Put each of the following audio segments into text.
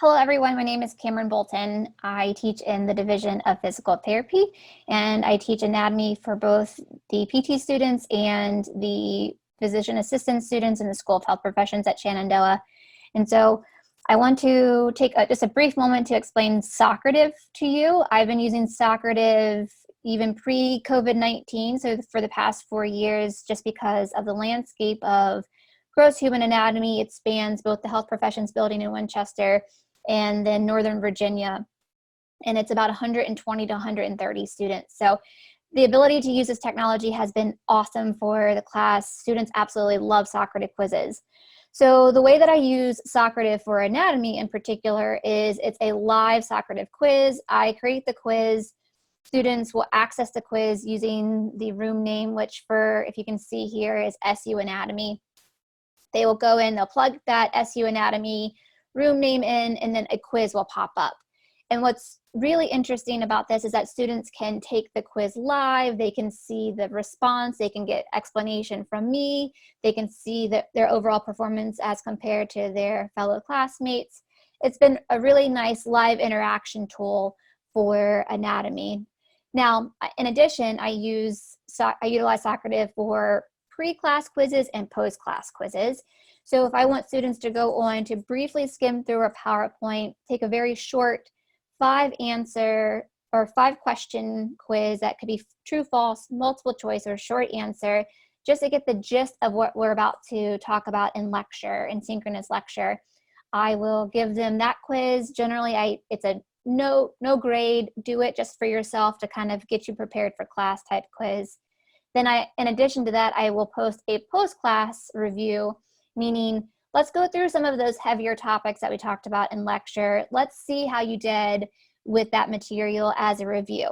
Hello everyone, my name is Cameron Bolton. I teach in the Division of Physical Therapy, and I teach anatomy for both the PT students and the physician assistant students in the School of Health Professions at Shenandoah. And so I want to take just a brief moment to explain Socrative to you. I've been using Socrative even pre-COVID-19, so for the past 4 years, just because of the landscape of gross human anatomy. It spans both the health professions building in Winchester and then Northern Virginia, and it's about 120 to 130 students. So the ability to use this technology has been awesome for the class. Students absolutely love Socrata Quizzes. So the way that I use Socrative for anatomy in particular is it's a live Socrative quiz. I create the quiz. Students will access the quiz using the room name, which if you can see here, is SU Anatomy. They will go in, they'll plug that SU Anatomy room name in, and then a quiz will pop up. And what's really interesting about this is that students can take the quiz live, they can see the response, they can get explanation from me, they can see their overall performance as compared to their fellow classmates. It's been a really nice live interaction tool for anatomy. Now, in addition, I utilize Socrative for pre-class quizzes and post-class quizzes. So if I want students to go on to briefly skim through a PowerPoint, take a very short 5-answer or 5-question quiz that could be true, false, multiple choice, or short answer, just to get the gist of what we're about to talk about in lecture, in synchronous lecture, I will give them that quiz. Generally, it's a no grade, do it just for yourself to kind of get you prepared for class type quiz. Then in addition to that, I will post a post-class review, meaning let's go through some of those heavier topics that we talked about in lecture. Let's see how you did with that material as a review.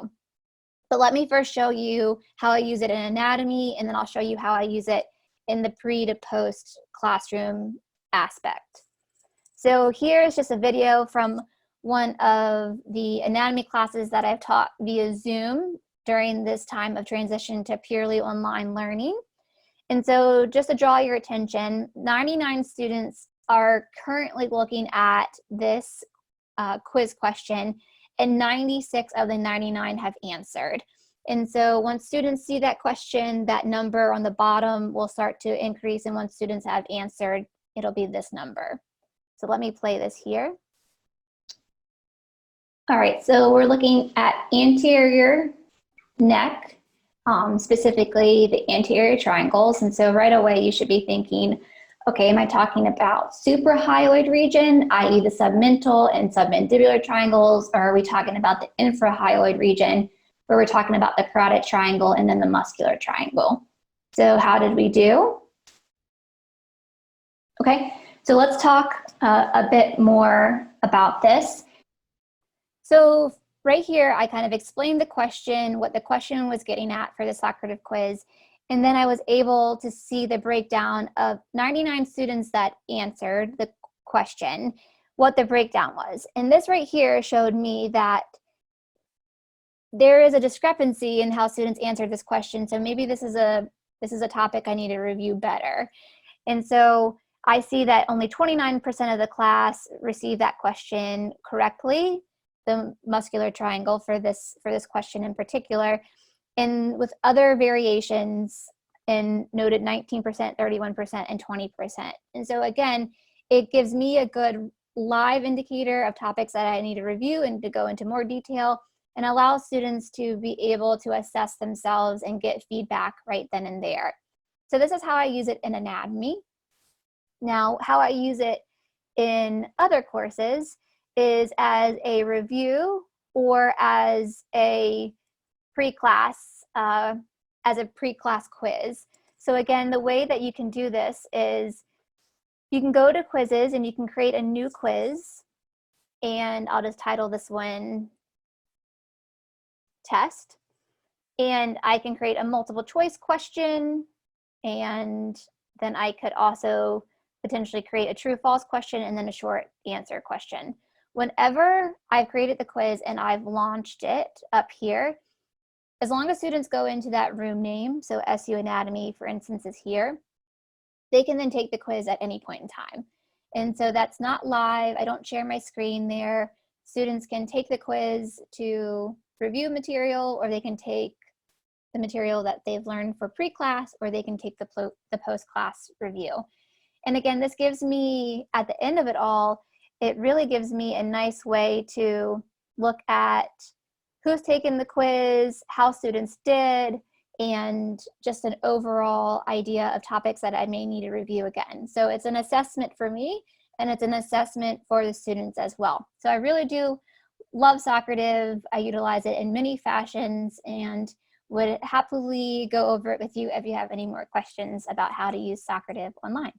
But let me first show you how I use it in anatomy, and then I'll show you how I use it in the pre to post classroom aspect. So here's just a video from one of the anatomy classes that I've taught via Zoom during this time of transition to purely online learning. And so just to draw your attention, 99 students are currently looking at this quiz question, and 96 of the 99 have answered. And so once students see that question, that number on the bottom will start to increase, and once students have answered, it'll be this number. So let me play this here. All right, so we're looking at anterior neck, specifically the anterior triangles. And so right away you should be thinking, okay, am I talking about suprahyoid region, i.e. the submental and submandibular triangles, or are we talking about the infrahyoid region where we're talking about the carotid triangle and then the muscular triangle? So how did we do? Okay, so let's talk a bit more about this. So right here, I kind of explained the question, what the question was getting at for the Socrative quiz, and then I was able to see the breakdown of 99 students that answered the question, what the breakdown was. And this right here showed me that there is a discrepancy in how students answered this question, so maybe this is a topic I need to review better. And so I see that only 29% of the class received that question correctly, the muscular triangle for this question in particular, and with other variations and noted 19%, 31%, and 20%. And so again, it gives me a good live indicator of topics that I need to review and to go into more detail, and allow students to be able to assess themselves and get feedback right then and there. So this is how I use it in anatomy. Now, how I use it in other courses is as a review or as a pre-class quiz. So again, the way that you can do this is you can go to quizzes and you can create a new quiz, and I'll just title this one test, and I can create a multiple choice question, and then I could also potentially create a true false question and then a short answer question. Whenever I've created the quiz and I've launched it up here, as long as students go into that room name, so SU Anatomy, for instance, is here, they can then take the quiz at any point in time. And so that's not live. I don't share my screen there. Students can take the quiz to review material, or they can take the material that they've learned for pre-class, or they can take the post-class review. And again, this gives me, at the end of it all, it really gives me a nice way to look at who's taken the quiz, how students did, and just an overall idea of topics that I may need to review again. So it's an assessment for me, and it's an assessment for the students as well. So I really do love Socrative. I utilize it in many fashions and would happily go over it with you if you have any more questions about how to use Socrative online.